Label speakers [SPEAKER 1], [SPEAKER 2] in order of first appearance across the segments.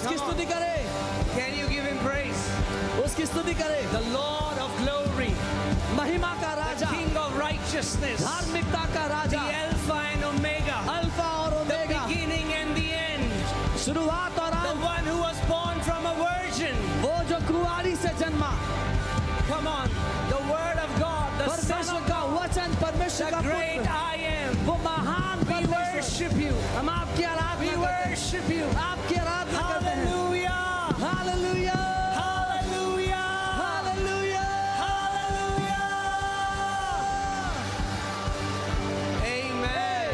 [SPEAKER 1] उसकी स्तुति करें,
[SPEAKER 2] Can you give him praise?
[SPEAKER 1] उसकी स्तुति करें।
[SPEAKER 2] The Lord of glory,
[SPEAKER 1] महिमा का
[SPEAKER 2] the
[SPEAKER 1] Raja,
[SPEAKER 2] King of righteousness,
[SPEAKER 1] धार्मिकता का
[SPEAKER 2] the
[SPEAKER 1] Raja,
[SPEAKER 2] Alpha and Omega,
[SPEAKER 1] alpha और
[SPEAKER 2] the
[SPEAKER 1] omega,
[SPEAKER 2] beginning and the end,
[SPEAKER 1] शुरुआत और
[SPEAKER 2] the
[SPEAKER 1] अंत,
[SPEAKER 2] one who was born from a virgin.
[SPEAKER 1] वो जो कुंवारी से जन्मा,
[SPEAKER 2] Come on, the word of God, the Son
[SPEAKER 1] परमेश्वर
[SPEAKER 2] of
[SPEAKER 1] का
[SPEAKER 2] God,
[SPEAKER 1] वचन, परमेश्वर का
[SPEAKER 2] the great
[SPEAKER 1] पुत्र,
[SPEAKER 2] I am.
[SPEAKER 1] वो महान
[SPEAKER 2] We
[SPEAKER 1] परमेश्वर।
[SPEAKER 2] worship you.
[SPEAKER 1] हम आपकी
[SPEAKER 2] We
[SPEAKER 1] आराधना करते हैं,
[SPEAKER 2] worship you.
[SPEAKER 1] आपकी आराधना करते हैं।
[SPEAKER 2] Hallelujah.
[SPEAKER 1] Hallelujah,
[SPEAKER 2] Hallelujah.
[SPEAKER 1] Hallelujah.
[SPEAKER 2] Hallelujah. Amen.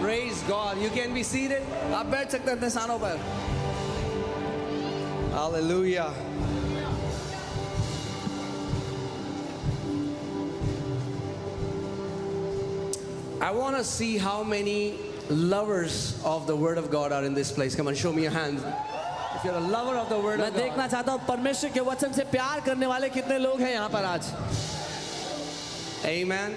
[SPEAKER 2] Praise God. You can be seated.
[SPEAKER 1] आप बैठ सकते हैं अपने स्थानों पर।
[SPEAKER 2] Hallelujah. I want to see how many lovers of the Word of God are in this place. Come on, show me your hand. If you're a lover of the Word
[SPEAKER 1] मैं
[SPEAKER 2] of God.
[SPEAKER 1] देखना चाहता हूँ परमेश्वर के वचन से प्यार करने वाले कितने लोग हैं यहाँ पर आज।
[SPEAKER 2] Amen.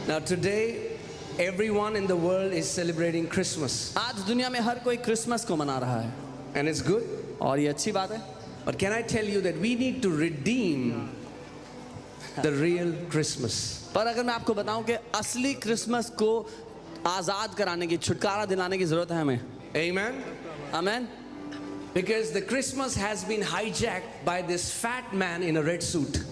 [SPEAKER 2] Now today, everyone in the world is celebrating Christmas.
[SPEAKER 1] आज दुनिया में हर कोई क्रिसमस को मना रहा है
[SPEAKER 2] And it's good.
[SPEAKER 1] और ये अच्छी बात है।
[SPEAKER 2] But can I tell you that we need to redeem the real Christmas?
[SPEAKER 1] पर अगर मैं आपको बताऊं कि असली क्रिसमस को आजाद कराने की, छुटकारा दिलाने की जरूरत है हमें।
[SPEAKER 2] Amen.
[SPEAKER 1] Amen.
[SPEAKER 2] Because the Christmas has been hijacked by this fat man in a red suit.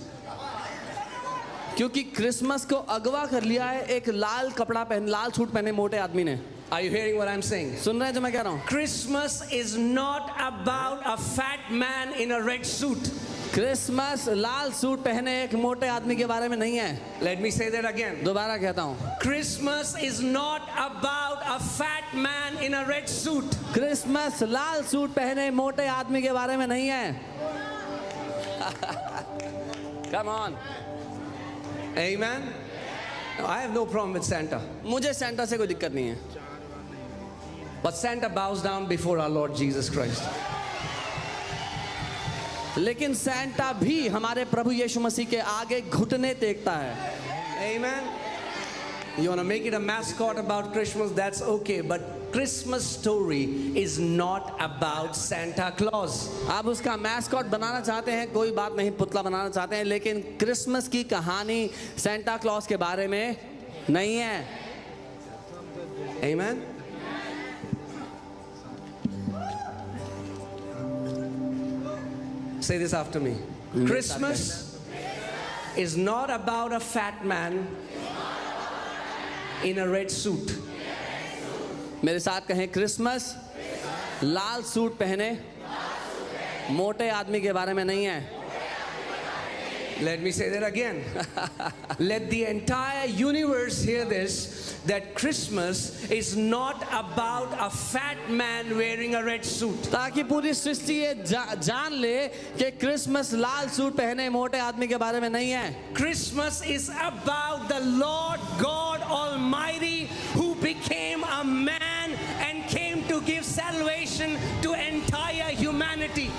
[SPEAKER 1] क्योंकि क्रिसमस को अगवा कर लिया है एक लाल कपड़ा पहन, लाल सूट पहने मोटे आदमी ने।
[SPEAKER 2] Are you hearing what I'm saying?
[SPEAKER 1] सुन रहे हैं जो मैं कह रहा हूँ?
[SPEAKER 2] Christmas is not about a fat man in a red suit.
[SPEAKER 1] Christmas Lal suit पहने एक मोटे आदमी के बारे में नहीं है।
[SPEAKER 2] Let me say that again.
[SPEAKER 1] दोबारा कहता हूँ,
[SPEAKER 2] Christmas is not about a fat man in a red suit.
[SPEAKER 1] Christmas Lal suit पहने मोटे आदमी के बारे में नहीं है। Come on।
[SPEAKER 2] Amen. No, I have no problem with Santa.
[SPEAKER 1] मुझे सेंटा से कोई दिक्कत नहीं है,
[SPEAKER 2] But Santa bows down before our Lord Jesus Christ.
[SPEAKER 1] लेकिन सेंटा भी हमारे प्रभु यीशु मसीह के आगे घुटने टेकता है।
[SPEAKER 2] Amen. You want to make it a mascot about Christmas? That's okay. But Christmas story is not about Santa Claus.
[SPEAKER 1] आप उसका मैस्कॉट बनाना चाहते हैं, कोई बात नहीं, पुतला बनाना चाहते हैं, लेकिन क्रिसमस की कहानी सेंटा क्लॉज के बारे में नहीं है।
[SPEAKER 2] Amen. Say this after me. Christmas is not about a fat man in a red suit.
[SPEAKER 1] मेरे साथ कहें, क्रिसमस लाल सूट पहने मोटे आदमी के बारे में नहीं है।
[SPEAKER 2] Let me say that again. Let the entire universe hear this, that Christmas is not about a fat man wearing a red suit.
[SPEAKER 1] ताकि पूरी सृष्टि ये जान ले कि क्रिसमस लाल सूट पहने मोटे आदमी के बारे में नहीं है।
[SPEAKER 2] Christmas is about the Lord God Almighty who became a man and came to give salvation to entire humanity.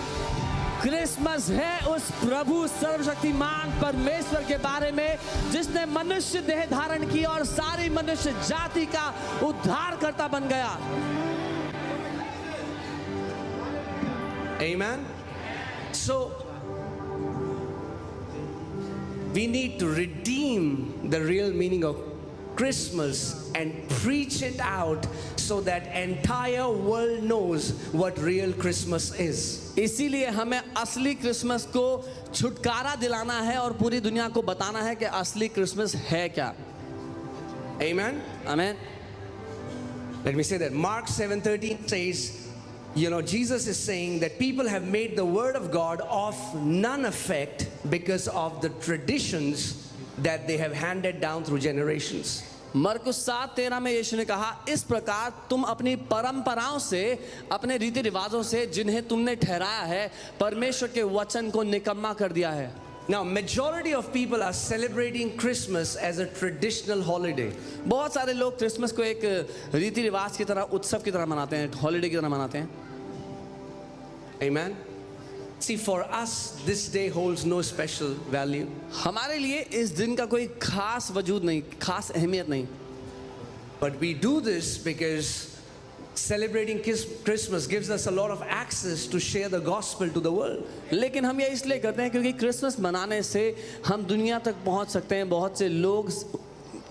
[SPEAKER 1] Christmas है उस प्रभु सर्वशक्तिमान परमेश्वर के बारे में जिसने मनुष्य देह धारण की और सारी मनुष्य जाति का उद्धारकर्ता बन गया।
[SPEAKER 2] Amen. So we need to redeem the real meaning of Christmas and preach it out so that entire world knows what real Christmas is.
[SPEAKER 1] इसीलिए हमें असली क्रिसमस को छुटकारा दिलाना है और पूरी दुनिया को बताना है कि असली क्रिसमस है क्या।
[SPEAKER 2] Amen.
[SPEAKER 1] आमीन।
[SPEAKER 2] Let me say that Mark 7:13 says, Jesus is saying that people have made the word of God of none effect because of the traditions that they have handed down through generations.
[SPEAKER 1] मरकुस 7:13 में यीशु ने कहा, इस प्रकार तुम अपनी परंपराओं से, अपने रीति रिवाजों से जिन्हें तुमने ठहराया है, परमेश्वर के वचन को निकम्मा कर दिया है।
[SPEAKER 2] Now, majority of people are celebrating Christmas as a traditional holiday.
[SPEAKER 1] बहुत सारे लोग क्रिसमस को एक रीति रिवाज की तरह, उत्सव की तरह मनाते हैं, हॉलिडे की तरह मनाते हैं।
[SPEAKER 2] Amen. See, for us, this day holds no special value.
[SPEAKER 1] हमारे लिए इस दिन का कोई खास वजूद नहीं, खास अहमियत नहीं।
[SPEAKER 2] But we do this because Celebrating Christmas gives us a lot of access to share the gospel to the world.
[SPEAKER 1] लेकिन हम ये इसलिए करते हैं क्योंकि क्रिसमस मनाने से हम दुनिया तक पहुंच सकते हैं, बहुत से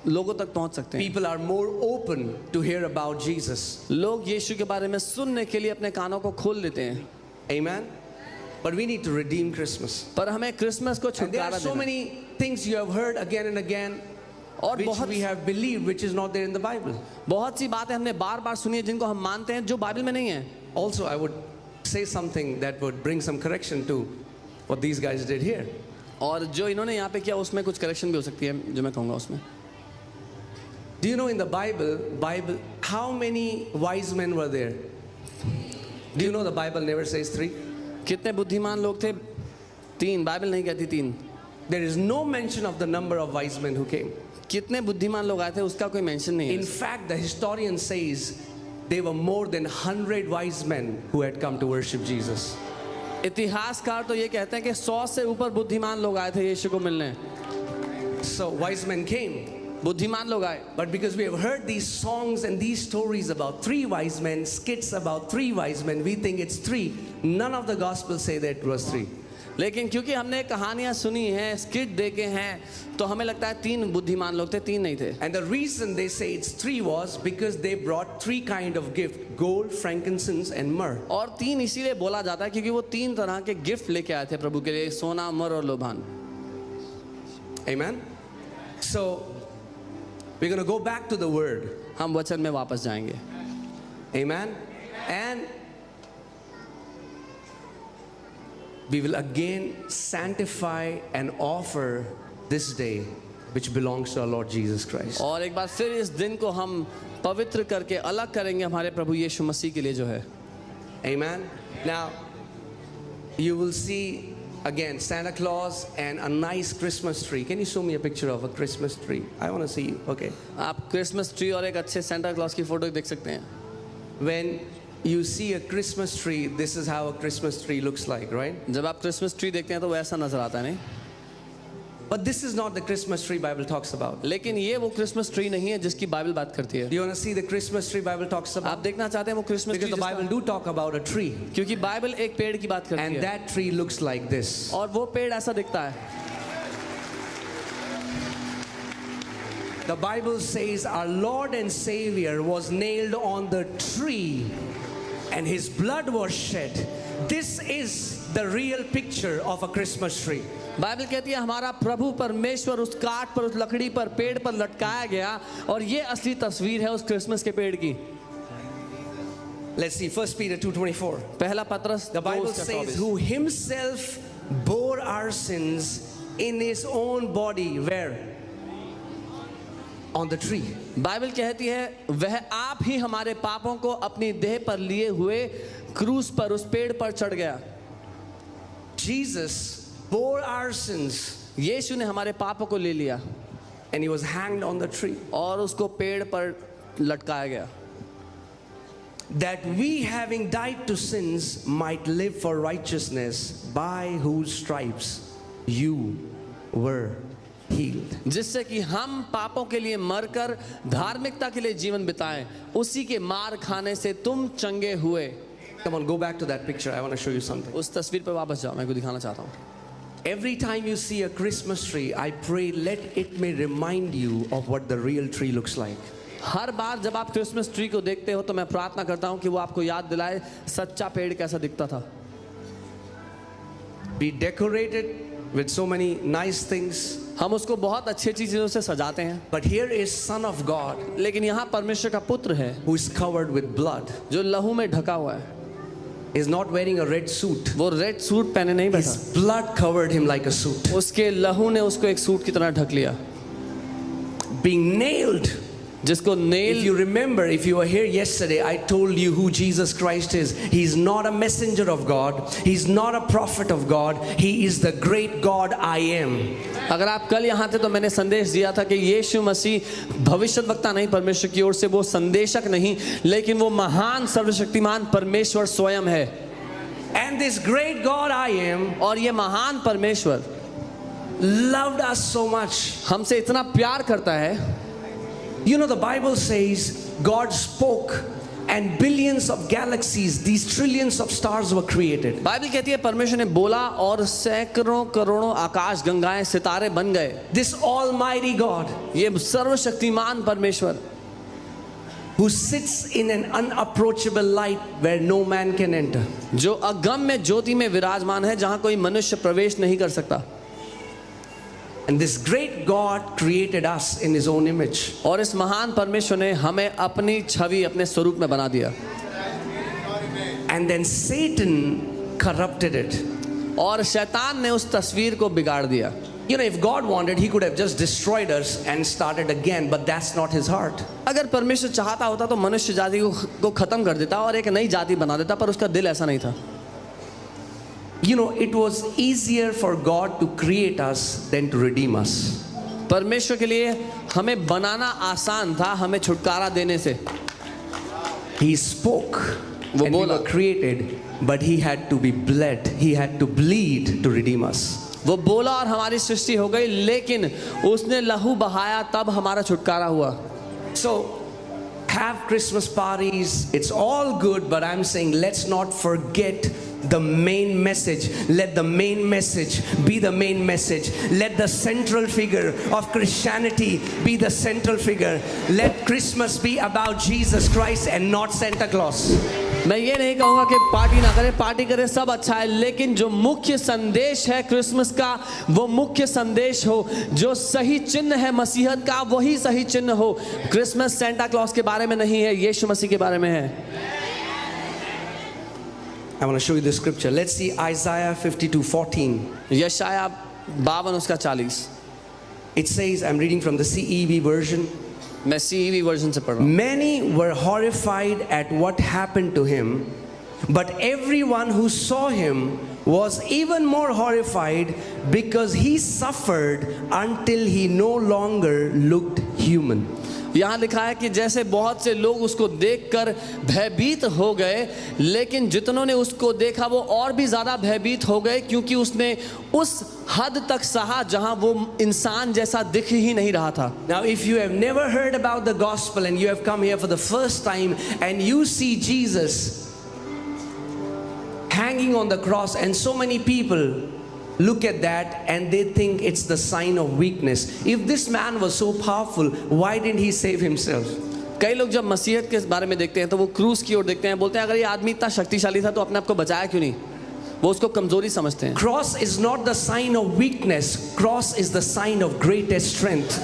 [SPEAKER 1] लोगों तक पहुंच सकते हैं.
[SPEAKER 2] People are more open to hear about Jesus.
[SPEAKER 1] लोग यीशु के बारे में सुनने के लिए अपने कानों को खोल लेते हैं.
[SPEAKER 2] Amen. But we need to redeem Christmas.
[SPEAKER 1] पर हमें क्रिसमस को
[SPEAKER 2] And there
[SPEAKER 1] छुटकारा
[SPEAKER 2] are so
[SPEAKER 1] देना.
[SPEAKER 2] many things you have heard again and again,
[SPEAKER 1] और
[SPEAKER 2] which
[SPEAKER 1] बहुत
[SPEAKER 2] we have believed, which is not there in the Bible.
[SPEAKER 1] बहुत सी बातें हमने बार-बार सुनी है जिनको हम मानते हैं जो बाइबल में नहीं है.
[SPEAKER 2] Also, I would say something that would bring some correction to what these guys did here.
[SPEAKER 1] और जो इन्होंने यहाँ पे किया उसमें कुछ करेक्शन भी हो सकती है जो मैं कहूँगा उसमें.
[SPEAKER 2] Do you know in the Bible, how many wise men were there? Do you know the Bible never says 3?
[SPEAKER 1] कितने बुद्धिमान लोग थे? 3. बाइबल नहीं कहती 3.
[SPEAKER 2] There is no mention of the number of wise men who came.
[SPEAKER 1] कितने बुद्धिमान लोग आए थे उसका कोई मेंशन नहीं
[SPEAKER 2] In
[SPEAKER 1] है.
[SPEAKER 2] fact, the historian says there were more than 100 wise men who had come to worship Jesus.
[SPEAKER 1] इतिहासकार तो ये कहते हैं कि 100 से ऊपर बुद्धिमान लोग आए थे यीशु को मिलने.
[SPEAKER 2] So wise men came.
[SPEAKER 1] बुद्धिमान लोग आए.
[SPEAKER 2] But because we have heard these songs and these stories about 3 wise men, skits about 3 wise men, we think it's 3. None of the gospels say that it was 3.
[SPEAKER 1] लेकिन क्योंकि हमने कहानियां सुनी हैं, skit देखे हैं, तो हमें लगता है 3 बुद्धिमान लोग थे, 3 नहीं थे.
[SPEAKER 2] And the reason they say it's 3 was because they brought 3 kind of gift: gold, frankincense, and myrrh.
[SPEAKER 1] और 3 इसीलिए बोला जाता है क्योंकि वो 3 तरह के गिफ्ट लेके आए थे प्रभु के लिए, सोना, मर और लोभान.
[SPEAKER 2] Amen. So we're going to go back to the word.
[SPEAKER 1] हम वचन में वापस जाएंगे.
[SPEAKER 2] Amen. And we will again sanctify and offer this day which belongs to our Lord Jesus Christ.
[SPEAKER 1] और एक बार फिर इस दिन को हम पवित्र करके अलग करेंगे हमारे प्रभु यीशु मसीह के लिए जो है.
[SPEAKER 2] Amen. Now you will see again Santa Claus and a nice Christmas tree. Can you show me a picture of a Christmas tree? I want to see. Okay.
[SPEAKER 1] आप क्रिसमस ट्री और एक अच्छे सेंटा क्लॉज की photo देख सकते हैं.
[SPEAKER 2] When you see a Christmas tree, this is how a Christmas tree looks like, right?
[SPEAKER 1] जब आप क्रिसमस ट्री देखते हैं तो वैसा नजर आता है नहीं.
[SPEAKER 2] But this is not the Christmas tree Bible talks about.
[SPEAKER 1] लेकिन ये वो क्रिसमस ट्री नहीं है जिसकी बाइबल बात करती है.
[SPEAKER 2] Do you want to see the Christmas tree Bible talks
[SPEAKER 1] आप
[SPEAKER 2] about?
[SPEAKER 1] देखना चाहते हैं वो Christmas
[SPEAKER 2] Because
[SPEAKER 1] tree
[SPEAKER 2] the Bible do talk about a tree,
[SPEAKER 1] क्योंकि बाइबल एक पेड़ की बात करती
[SPEAKER 2] and
[SPEAKER 1] है
[SPEAKER 2] that tree looks like this.
[SPEAKER 1] और वो पेड़ ऐसा दिखता है.
[SPEAKER 2] The Bible says our Lord and Savior was nailed on the tree and his blood was shed. This is the real picture of a Christmas tree.
[SPEAKER 1] Bible कहती है हमारा प्रभु परमेश्वर उस काठ पर, उस लकड़ी पर, पेड़ पर लटकाया गया और ये असली तस्वीर है उस क्रिसमस के पेड़ की.
[SPEAKER 2] Let's see 1 Peter 2:24.
[SPEAKER 1] पहला पत्रस
[SPEAKER 2] The Bible says who himself bore our sins in his own body. Where? On the tree.
[SPEAKER 1] Bible कहती है वह आप ही हमारे पापों को अपनी देह पर लिए हुए क्रूस पर, उस पेड़ पर चढ़ गया.
[SPEAKER 2] Jesus bore our sins
[SPEAKER 1] यीशु ने हमारे पापों को ले लिया
[SPEAKER 2] and he was hanged on the tree,
[SPEAKER 1] और उसको पेड़ पर लटकाया गया,
[SPEAKER 2] that we having died to sins might live for righteousness, by whose stripes you were healed.
[SPEAKER 1] जिससे कि हम पापों के लिए मरकर धार्मिकता के लिए जीवन बिताएं, उसी के मार खाने से तुम चंगे हुए.
[SPEAKER 2] Come on, go back to that picture. I want to show you something.
[SPEAKER 1] उस तस्वीर पर वापस जाओ, मैं आपको दिखाना चाहता हूँ.
[SPEAKER 2] Every time you see a Christmas tree, I pray let it may remind you of what the real tree looks like.
[SPEAKER 1] हर बार जब आप क्रिसमस ट्री को देखते हो तो मैं प्रार्थना करता हूँ कि वो आपको याद दिलाए सच्चा पेड़ कैसा दिखता था.
[SPEAKER 2] Be decorated with so many nice things,
[SPEAKER 1] हम उसको बहुत अच्छी चीजों से सजाते हैं,
[SPEAKER 2] but here is Son of God
[SPEAKER 1] लेकिन यहाँ परमेश्वर का पुत्र है
[SPEAKER 2] who is covered with blood.
[SPEAKER 1] जो लहू में ढका हुआ है.
[SPEAKER 2] Is not wearing a red suit.
[SPEAKER 1] वो रेड सूट पहने नहीं बैठा,
[SPEAKER 2] His blood covered him like a suit.
[SPEAKER 1] उसके लहू ने उसको एक सूट की तरह ढक लिया.
[SPEAKER 2] Being nailed.
[SPEAKER 1] जिसको
[SPEAKER 2] If
[SPEAKER 1] nail,
[SPEAKER 2] you remember, if you were here yesterday, I told you who Jesus Christ is. He's not a messenger of God. He's not a prophet of God. He is the great God I am.
[SPEAKER 1] अगर आप कल यहाँ थे तो मैंने संदेश दिया था कि यीशु मसीह भविष्यद्वक्ता नहीं, परमेश्वर की ओर से वो संदेशक नहीं, लेकिन वो महान सर्वशक्तिमान परमेश्वर स्वयं है.
[SPEAKER 2] And this great God I am
[SPEAKER 1] और ये महान परमेश्वर
[SPEAKER 2] loved us so much.
[SPEAKER 1] हमसे इतना प्यार करता है.
[SPEAKER 2] You know, the Bible says God spoke and billions of galaxies, these trillions of stars were created.
[SPEAKER 1] Bible कहती है परमेश्वर ने बोला और सैकड़ों करोड़ों आकाश गंगाएं सितारे बन गए.
[SPEAKER 2] This almighty God
[SPEAKER 1] ये सर्वशक्तिमान परमेश्वर
[SPEAKER 2] who sits in an unapproachable light where no man can enter.
[SPEAKER 1] जो अगम्य ज्योति में विराजमान है जहां कोई मनुष्य प्रवेश नहीं कर सकता.
[SPEAKER 2] And this great God created us in his own image.
[SPEAKER 1] और इस महान परमेश्वर ने हमें अपनी छवि अपने स्वरूप में बना दिया.
[SPEAKER 2] And then Satan corrupted it.
[SPEAKER 1] और शैतान ने उस तस्वीर को बिगाड़ दिया.
[SPEAKER 2] You know, if God wanted, he could have just destroyed us and started again, but that's not his heart.
[SPEAKER 1] अगर परमेश्वर चाहता होता तो मनुष्य जाति को खत्म कर देता और एक नई जाति बना देता, पर उसका दिल ऐसा नहीं था.
[SPEAKER 2] You know, it was easier for God to create us than to redeem us.
[SPEAKER 1] परमेश्वर के लिए हमें बनाना आसान था हमें छुटकारा देने से.
[SPEAKER 2] He spoke
[SPEAKER 1] वो
[SPEAKER 2] and we
[SPEAKER 1] बोला.
[SPEAKER 2] were created, but he had to be bled. He had to bleed to redeem us.
[SPEAKER 1] वो बोला और हमारी सृष्टि हो गई, लेकिन उसने लहू बहाया तब हमारा छुटकारा हुआ.
[SPEAKER 2] So, have Christmas parties, it's all good, but I'm saying let's not forget the main message. Let the main message be the main message. Let the central figure of Christianity be the central figure. Let Christmas be about Jesus Christ and not Santa Claus.
[SPEAKER 1] मैं ये नहीं कहूँगा कि party ना करें, party करें, सब अच्छा है, लेकिन जो मुख्य संदेश है क्रिसमस का वो मुख्य संदेश हो. जो सही चिन्ह है मसीहत का वही सही चिन्ह हो. क्रिसमस सेंटा क्लॉज के बारे में नहीं है, यीशु मसीह के बारे में है.
[SPEAKER 2] I want to show you the scripture. Let's see Isaiah 52:14.
[SPEAKER 1] यशाया 52 उसका 40.
[SPEAKER 2] It says, I'm reading from the CEV version.
[SPEAKER 1] मैं CEV वर्जन से पढ़ रहा हूँ.
[SPEAKER 2] Many were horrified at what happened to him, but everyone who saw him was even more horrified because he suffered until he no longer looked human.
[SPEAKER 1] यहाँ लिखा है कि जैसे बहुत से लोग उसको देखकर भयभीत हो गए, लेकिन जितनों ने उसको देखा वो और भी ज़्यादा भयभीत हो गए क्योंकि उसने उस हद तक सहा जहाँ वो इंसान जैसा दिख ही नहीं रहा था.
[SPEAKER 2] Now, if you have never heard about the gospel and you have come here for the first time and you see Jesus hanging on the cross and so many people look at that and they think it's the sign of weakness. If this man was so powerful, why didn't he save himself?
[SPEAKER 1] कई लोग जब मसीहत के बारे में देखते हैं तो वो क्रूस की ओर देखते हैं, बोलते हैं अगर ये आदमी इतना शक्तिशाली था तो अपने आप को बचाया क्यों नहीं. वो उसको कमजोरी समझते हैं.
[SPEAKER 2] Cross is not the sign of weakness. Cross is the sign of greatest strength.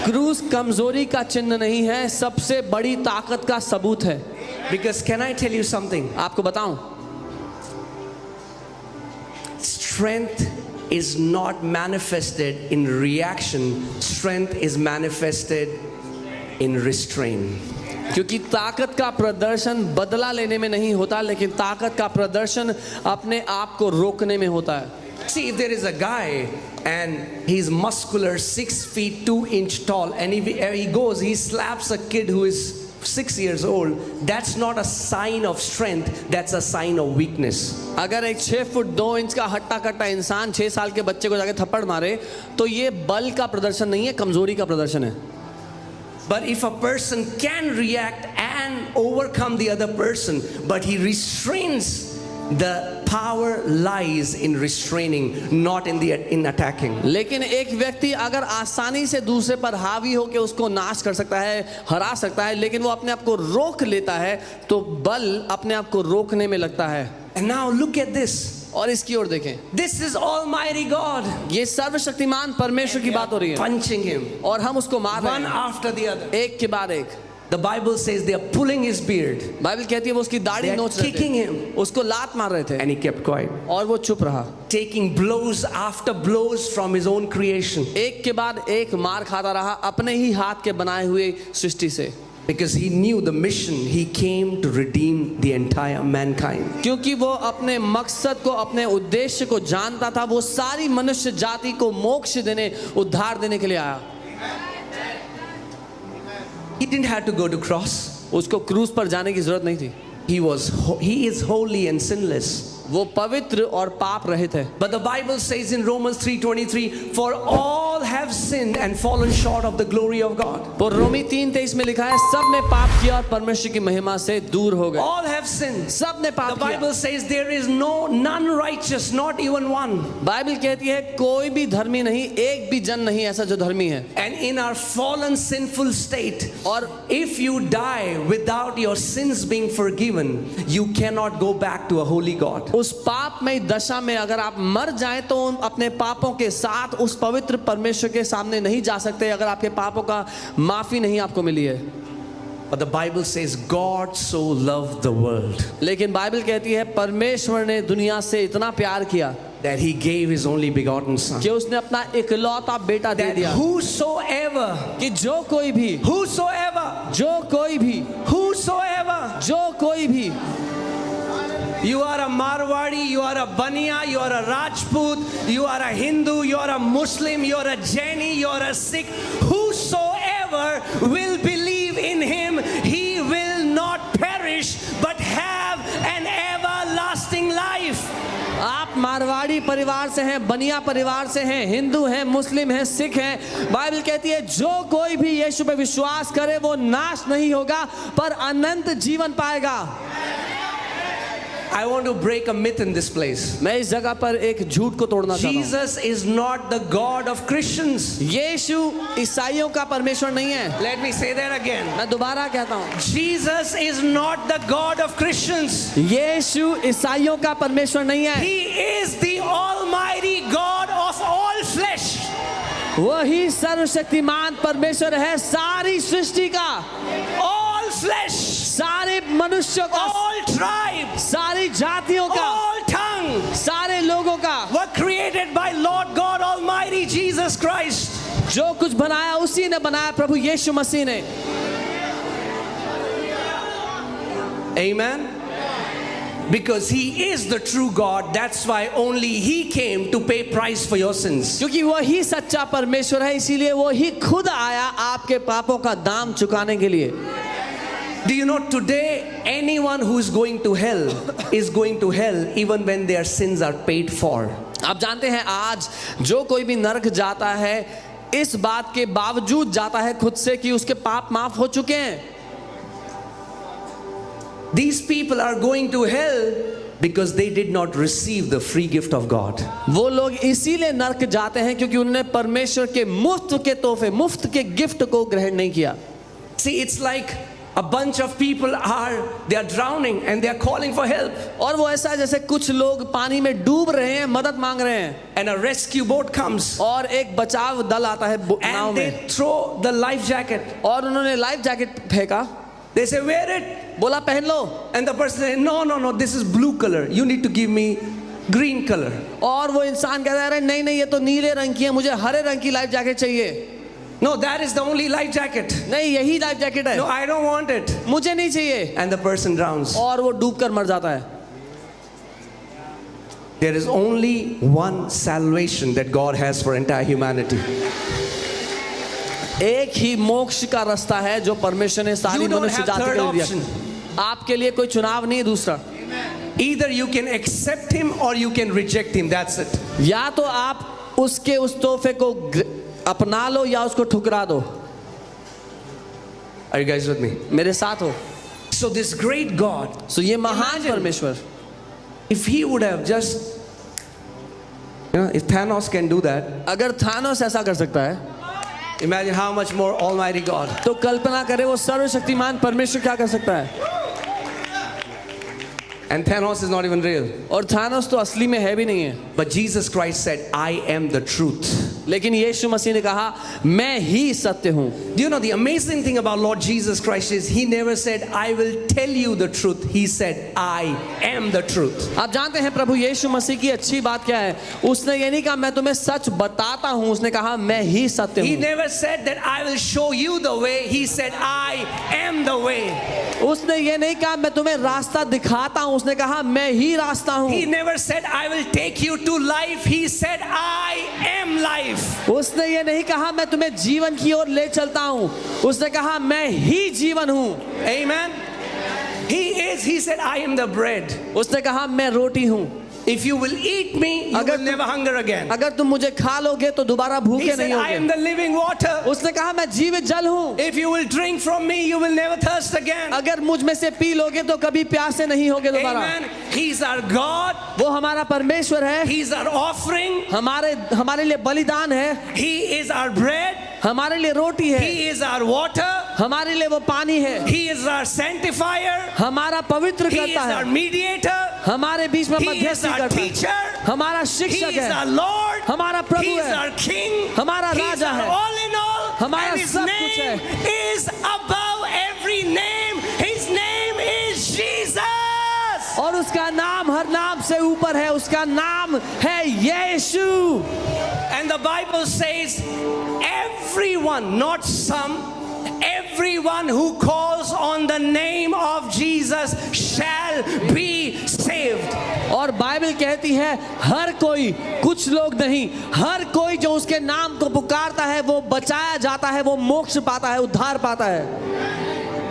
[SPEAKER 1] क्रूस कमजोरी का चिन्ह नहीं है, सबसे बड़ी ताकत का सबूत है.
[SPEAKER 2] Because can I tell you something?
[SPEAKER 1] आपको बताऊं,
[SPEAKER 2] Strength is not manifested in reaction. Strength is manifested in restraint.
[SPEAKER 1] क्योंकि ताकत का प्रदर्शन बदला लेने में नहीं होता, लेकिन ताकत का प्रदर्शन अपने आप को रोकने में होता है.
[SPEAKER 2] See, if there is a guy and he's muscular, 6 feet 2 inch tall, and he goes, he slaps a kid who is 6 years old, that's not a sign of strength, that's a sign of weakness.
[SPEAKER 1] अगर एक 6 foot 2 inch का हट्टा कट्टा इंसान 6 साल के बच्चे को जाके थप्पड़ मारे तो ये बल का प्रदर्शन नहीं है, कमजोरी का प्रदर्शन है.
[SPEAKER 2] But if a person can react and overcome the other person, but he restrains, the power lies in restraining, not in attacking.
[SPEAKER 1] लेकिन एक व्यक्ति अगर आसानी से दूसरे पर हावी होकर उसको नाश कर सकता है, हरा सकता है, लेकिन वो अपने आप को रोक लेता है तो बल अपने आप को रोकने में लगता है.
[SPEAKER 2] And now look at this.
[SPEAKER 1] और इसकी ओर देखें,
[SPEAKER 2] This is Almighty God.
[SPEAKER 1] ये सर्वशक्तिमान परमेश्वर की बात हो रही है
[SPEAKER 2] Punching him
[SPEAKER 1] और हम उसको मार रहे
[SPEAKER 2] one
[SPEAKER 1] हैं
[SPEAKER 2] after the other.
[SPEAKER 1] एक के बाद एक.
[SPEAKER 2] The Bible says they are pulling his beard.
[SPEAKER 1] Bible कहती है वो उसकी दाढ़ी
[SPEAKER 2] They are
[SPEAKER 1] नोच रहे
[SPEAKER 2] kicking
[SPEAKER 1] थे,
[SPEAKER 2] him.
[SPEAKER 1] उसको लात मार रहे थे
[SPEAKER 2] And he kept quiet.
[SPEAKER 1] और वो चुप रहा.
[SPEAKER 2] Taking blows after blows from his own creation.
[SPEAKER 1] एक के बाद एक मार खाता रहा अपने ही हाथ के बनाए हुए सृष्टि से.
[SPEAKER 2] Because he knew the mission. He came to redeem the entire mankind.
[SPEAKER 1] क्योंकि वो अपने मकसद को, अपने उद्देश्य को जानता था. वो सारी मनुष्य जाति को मोक्ष देने, उद्धार देने के लिए आया.
[SPEAKER 2] He didn't have to go to cross.
[SPEAKER 1] उसको क्रूस पर जाने की जरूरत नहीं थी.
[SPEAKER 2] He is holy and sinless.
[SPEAKER 1] वो पवित्र और पाप रहित है.
[SPEAKER 2] But the Bible says in Romans 3:23, for all all have sinned and fallen short of the glory of God.
[SPEAKER 1] तो रोमी 3:23 में लिखा है सब ने पाप किया और परमेश्वर की महिमा से दूर हो गए।
[SPEAKER 2] All have sinned.
[SPEAKER 1] सब ने
[SPEAKER 2] The
[SPEAKER 1] पाप किया।
[SPEAKER 2] Bible says there is none righteous, not even one.
[SPEAKER 1] Bible कहती है कोई भी धर्मी नहीं, एक भी जन नहीं ऐसा जो धर्मी है।
[SPEAKER 2] And in our fallen sinful state,
[SPEAKER 1] और
[SPEAKER 2] if you die without your sins being forgiven, you cannot go back to a holy God.
[SPEAKER 1] उस पापमय दशा में अगर आप मर जाएं तो अपने पापों के साथ उस पवित्र परमेश्वर के सामने नहीं जा सकते अगर आपके पापों का माफी नहीं आपको मिली है।
[SPEAKER 2] But the Bible says God so loved the world
[SPEAKER 1] लेकिन बाइबल कहती है परमेश्वर ने दुनिया से इतना प्यार किया
[SPEAKER 2] that he gave his only begotten son.
[SPEAKER 1] कि उसने अपना इकलौता बेटा दे
[SPEAKER 2] That
[SPEAKER 1] दिया
[SPEAKER 2] whosoever,
[SPEAKER 1] कि जो कोई भी जो कोई भी
[SPEAKER 2] you are a Marwadi, you are a Baniya, you are a Rajput, you are a Hindu, you are a Muslim, you are a Jaini, you are a Sikh, whosoever will believe in him, he will not perish but have an everlasting life.
[SPEAKER 1] आप मारवाड़ी परिवार से हैं, बनिया परिवार से हैं, हिंदू हैं, मुस्लिम हैं, सिख हैं, बाइबल कहती है जो कोई भी यीशु पे विश्वास करे वो नाश नहीं होगा पर अनंत जीवन पाएगा।
[SPEAKER 2] I want to break a myth in this place.
[SPEAKER 1] मैं इस जगह पर एक झूठ को तोड़ना चाहता हूँ।
[SPEAKER 2] Jesus is not the God of Christians.
[SPEAKER 1] यीशु ईसाइयों का परमेश्वर नहीं है।
[SPEAKER 2] Let me say that again.
[SPEAKER 1] मैं दोबारा कहता हूँ,
[SPEAKER 2] Jesus is not the God of Christians.
[SPEAKER 1] यीशु ईसाइयों का परमेश्वर नहीं है।
[SPEAKER 2] He is the Almighty God of all flesh.
[SPEAKER 1] वही सर्वशक्तिमान परमेश्वर है सारी सृष्टि का,
[SPEAKER 2] All flesh.
[SPEAKER 1] सारे मनुष्यों का,
[SPEAKER 2] All tribes.
[SPEAKER 1] सारी जातियों का,
[SPEAKER 2] All tongues
[SPEAKER 1] सारे लोगों का,
[SPEAKER 2] were created by Lord God Almighty Jesus Christ.
[SPEAKER 1] जो कुछ बनाया उसी ने बनाया, प्रभु यीशु मसीह ने।
[SPEAKER 2] Amen. Because he is the true God, that's why only he came to pay price for your sins.
[SPEAKER 1] क्योंकि वही सच्चा परमेश्वर है इसीलिए वो ही खुद आया आपके पापों का दाम चुकाने के लिए।
[SPEAKER 2] Do you know today anyone who is going to hell is going to hell even when their sins are paid for.
[SPEAKER 1] आप जानते हैं आज जो कोई भी नरक जाता है इस बात के बावजूद जाता है खुद से कि उसके पाप माफ हो चुके हैं।
[SPEAKER 2] These people are going to hell because they did not receive the free gift of God.
[SPEAKER 1] वो लोग इसीलिए नरक जाते हैं क्योंकि उन्होंने परमेश्वर के मुफ्त के तोहफे, मुफ्त के गिफ्ट को ग्रहण नहीं किया।
[SPEAKER 2] See, it's like a bunch of people they are drowning and they are calling for help.
[SPEAKER 1] और वो ऐसा है जैसे कुछ लोग पानी में डूब रहे हैं, मदद मांग रहे हैं,
[SPEAKER 2] And a rescue boat comes
[SPEAKER 1] और एक बचाव दल आता है नाव
[SPEAKER 2] and
[SPEAKER 1] में,
[SPEAKER 2] they throw the life jacket.
[SPEAKER 1] और उन्होंने लाइफ जैकेट फेंका,
[SPEAKER 2] They say, wear it.
[SPEAKER 1] बोला पहन लो,
[SPEAKER 2] And the person says, no, this is blue color. You need to give me green color.
[SPEAKER 1] और वो इंसान कहता है अरे नहीं नहीं ये तो नीले रंग की है, मुझे हरे रंग की लाइफ जैकेट चाहिए।
[SPEAKER 2] No, that is the only life jacket.
[SPEAKER 1] नहीं यही लाइफ जैकेट है,
[SPEAKER 2] No, I don't want it.
[SPEAKER 1] मुझे नहीं चाहिए,
[SPEAKER 2] And the person drowns.
[SPEAKER 1] और वो डूब कर मर जाता है।
[SPEAKER 2] There is only one salvation that God has for entire humanity.
[SPEAKER 1] एक ही मोक्ष का रास्ता है जो परमेश्वर ने सारी
[SPEAKER 2] You don't
[SPEAKER 1] मनुष्य
[SPEAKER 2] have
[SPEAKER 1] जाति
[SPEAKER 2] third
[SPEAKER 1] को दिया।
[SPEAKER 2] option.
[SPEAKER 1] आपके लिए कोई चुनाव नहीं है दूसरा,
[SPEAKER 2] Either you can accept him or you can reject him. That's it.
[SPEAKER 1] या तो आप उसके उस तोहफे को अपना लो या उसको ठुकरा दो।
[SPEAKER 2] Are you guys with me?
[SPEAKER 1] मेरे साथ हो।
[SPEAKER 2] So this great God,
[SPEAKER 1] सो ये महान
[SPEAKER 2] Imagine.
[SPEAKER 1] परमेश्वर,
[SPEAKER 2] if he would have just, if Thanos can do that,
[SPEAKER 1] अगर थानोस ऐसा कर सकता है
[SPEAKER 2] imagine how much more Almighty God.
[SPEAKER 1] तो कल्पना करें वो सर्वशक्तिमान परमेश्वर क्या कर सकता है।
[SPEAKER 2] And Thanos is not even real.
[SPEAKER 1] और थानोस तो असली में है भी नहीं है,
[SPEAKER 2] But Jesus Christ said, I am the truth.
[SPEAKER 1] लेकिन यीशु मसीह ने कहा मैं ही सत्य हूँ।
[SPEAKER 2] Do you know the amazing thing about Lord Jesus Christ is he never said, I will tell you the truth. He said, I am the truth.
[SPEAKER 1] आप जानते हैं प्रभु यीशु मसीह की अच्छी बात क्या है, उसने ये नहीं कहा मैं तुम्हें सच बताता हूँ, उसने कहा मैं ही सत्य
[SPEAKER 2] He
[SPEAKER 1] हूँ।
[SPEAKER 2] never said that I will show you the way. He said, I am the way.
[SPEAKER 1] उसने ये नहीं कहा मैं तुम्हें रास्ता दिखाता हूँ, उसने कहा मैं ही रास्ता हूँ।
[SPEAKER 2] He never said, I will take you to life. He said, I am life.
[SPEAKER 1] उसने ये नहीं कहा मैं तुम्हें जीवन की ओर ले चलता हूँ, उसने कहा मैं ही जीवन हूँ।
[SPEAKER 2] Amen. He said, I am the bread.
[SPEAKER 1] उसने कहा मैं रोटी हूँ।
[SPEAKER 2] If you will eat me, you will never hunger again.
[SPEAKER 1] अगर तुम मुझे खा लोगे तो दोबारा
[SPEAKER 2] He
[SPEAKER 1] भूखे
[SPEAKER 2] said,
[SPEAKER 1] नहीं
[SPEAKER 2] I am
[SPEAKER 1] होगे।
[SPEAKER 2] the living water.
[SPEAKER 1] उसने कहा मैं जीवित जल हूँ,
[SPEAKER 2] If you will drink from me, you will never thirst again.
[SPEAKER 1] अगर मुझ में से पी लोगे तो कभी प्यासे नहीं होगे दोबारा।
[SPEAKER 2] Amen. He's our God.
[SPEAKER 1] वो हमारा परमेश्वर है,
[SPEAKER 2] He's our offering.
[SPEAKER 1] हमारे लिए बलिदान है,
[SPEAKER 2] He is our bread.
[SPEAKER 1] हमारे लिए रोटी है,
[SPEAKER 2] He is our water.
[SPEAKER 1] हमारे लिए वो पानी है,
[SPEAKER 2] He is our sanctifier.
[SPEAKER 1] हमारा पवित्र
[SPEAKER 2] He is
[SPEAKER 1] करता
[SPEAKER 2] our
[SPEAKER 1] है,
[SPEAKER 2] mediator.
[SPEAKER 1] हमारे बीच में
[SPEAKER 2] He is
[SPEAKER 1] मध्यस्थी
[SPEAKER 2] our
[SPEAKER 1] करता है,
[SPEAKER 2] teacher.
[SPEAKER 1] हमारा
[SPEAKER 2] He
[SPEAKER 1] शिक्षक
[SPEAKER 2] is our
[SPEAKER 1] है,
[SPEAKER 2] Lord.
[SPEAKER 1] हमारा प्रभु
[SPEAKER 2] He is
[SPEAKER 1] है,
[SPEAKER 2] our king.
[SPEAKER 1] हमारा
[SPEAKER 2] He is
[SPEAKER 1] राजा
[SPEAKER 2] our
[SPEAKER 1] है,
[SPEAKER 2] all in all.
[SPEAKER 1] हमारा
[SPEAKER 2] And his
[SPEAKER 1] सब कुछ
[SPEAKER 2] name is above every name. His name is Jesus.
[SPEAKER 1] और उसका नाम हर नाम से ऊपर है, उसका नाम है यीशु।
[SPEAKER 2] And the Bible says, everyone, not some, everyone who calls on the name of Jesus shall be saved.
[SPEAKER 1] और बाइबल कहती है हर कोई, कुछ लोग नहीं, हर कोई जो उसके नाम को पुकारता है वो बचाया जाता है, वो मोक्ष पाता है, उद्धार पाता है।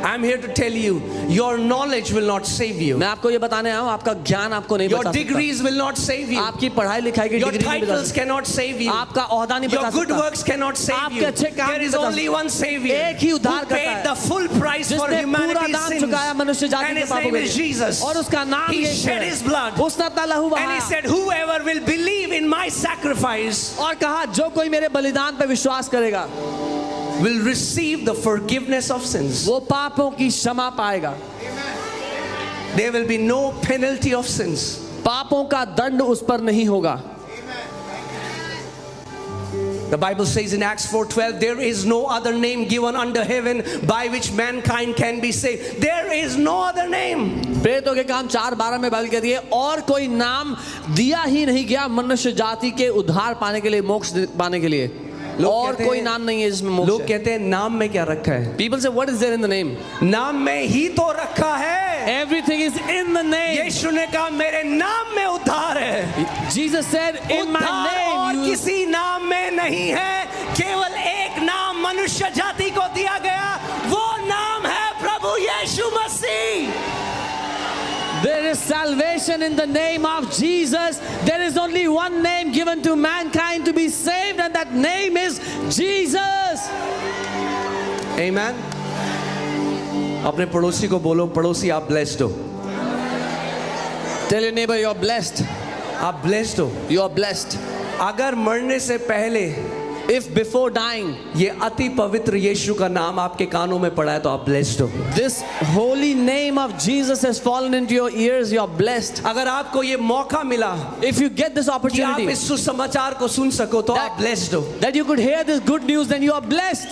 [SPEAKER 2] I'm here to tell you, your knowledge will not save you.
[SPEAKER 1] मैं आपको ये बताने आया हूँ, आपका ज्ञान आपको नहीं
[SPEAKER 2] Your
[SPEAKER 1] बचा सकता,
[SPEAKER 2] degrees will not save you.
[SPEAKER 1] आपकी पढ़ाई लिखाई की
[SPEAKER 2] Your
[SPEAKER 1] डिग्री नहीं बचा
[SPEAKER 2] titles
[SPEAKER 1] सकती,
[SPEAKER 2] cannot save you.
[SPEAKER 1] आपका ओहदा नहीं
[SPEAKER 2] Your
[SPEAKER 1] बचा
[SPEAKER 2] good
[SPEAKER 1] सकता,
[SPEAKER 2] works cannot save
[SPEAKER 1] आपके
[SPEAKER 2] you.
[SPEAKER 1] अच्छे काम
[SPEAKER 2] There
[SPEAKER 1] नहीं
[SPEAKER 2] is
[SPEAKER 1] बचा
[SPEAKER 2] only
[SPEAKER 1] सकते।
[SPEAKER 2] one Savior
[SPEAKER 1] एक ही उद्धार
[SPEAKER 2] who
[SPEAKER 1] करता
[SPEAKER 2] paid
[SPEAKER 1] है,
[SPEAKER 2] the full price for
[SPEAKER 1] जिसने पूरा
[SPEAKER 2] humanity's
[SPEAKER 1] दाम
[SPEAKER 2] sins.
[SPEAKER 1] चुकाया मनुष्य जाति
[SPEAKER 2] And
[SPEAKER 1] के
[SPEAKER 2] his
[SPEAKER 1] पापों
[SPEAKER 2] name
[SPEAKER 1] के
[SPEAKER 2] is
[SPEAKER 1] लिए,
[SPEAKER 2] Jesus.
[SPEAKER 1] और उसका नाम
[SPEAKER 2] He
[SPEAKER 1] यीशु
[SPEAKER 2] shed
[SPEAKER 1] है,
[SPEAKER 2] his blood.
[SPEAKER 1] उसने अपना लहू
[SPEAKER 2] And he
[SPEAKER 1] बहाया
[SPEAKER 2] said, whoever will believe in my sacrifice
[SPEAKER 1] और कहा जो कोई मेरे बलिदान पे विश्वास करेगा
[SPEAKER 2] will receive the forgiveness of sins.
[SPEAKER 1] वो पापों की क्षमा पाएगा,
[SPEAKER 2] There will be no penalty of sins.
[SPEAKER 1] पापों का दंड उस पर नहीं होगा।
[SPEAKER 2] The Bible says in Acts 4:12, there is no other name given under heaven by which mankind can be saved. There is no other name.
[SPEAKER 1] प्रेरितों के काम 4:12 में बाइबल कहती है और कोई नाम दिया ही नहीं गया मनुष्य जाति के उद्धार पाने के लिए, मोक्ष पाने के लिए, और कोई नाम नहीं है जिसमें मोक्ष
[SPEAKER 2] लोग
[SPEAKER 1] है।
[SPEAKER 2] कहते हैं नाम में क्या रखा है?
[SPEAKER 1] People say what is there in the name?
[SPEAKER 2] नाम में ही तो रखा है।
[SPEAKER 1] Everything is in the name.
[SPEAKER 2] यीशु ने कहा मेरे नाम में उद्धार है।
[SPEAKER 1] Jesus said in my
[SPEAKER 2] उद्धार और
[SPEAKER 1] name you,
[SPEAKER 2] किसी नाम में नहीं है, केवल एक नाम मनुष्य जाति को दिया गया, वो नाम है प्रभु यीशु मसीह।
[SPEAKER 1] there is salvation in the name of Jesus. There is only one name given to mankind to be saved, and that name is Jesus.
[SPEAKER 2] Amen. अपने पड़ोसी को बोलो, पड़ोसी आप ब्लेस्ड हो।
[SPEAKER 1] Tell your neighbor you are blessed.
[SPEAKER 2] आप blessed हो।
[SPEAKER 1] You are blessed.
[SPEAKER 2] अगर मरने से पहले
[SPEAKER 1] If before dying
[SPEAKER 2] ये अति पवित्र यीशु का नाम आपके कानों में पड़ा है तो आप ब्लेस्ड हो।
[SPEAKER 1] this holy name of Jesus has fallen into your ears, you are blessed.
[SPEAKER 2] अगर आपको ये मौका मिला
[SPEAKER 1] If you get this
[SPEAKER 2] कि आप
[SPEAKER 1] opportunity
[SPEAKER 2] इस सुसमाचार को सुन सको तो आप ब्लेस्ड हो।
[SPEAKER 1] that you could hear this good news, then you are blessed.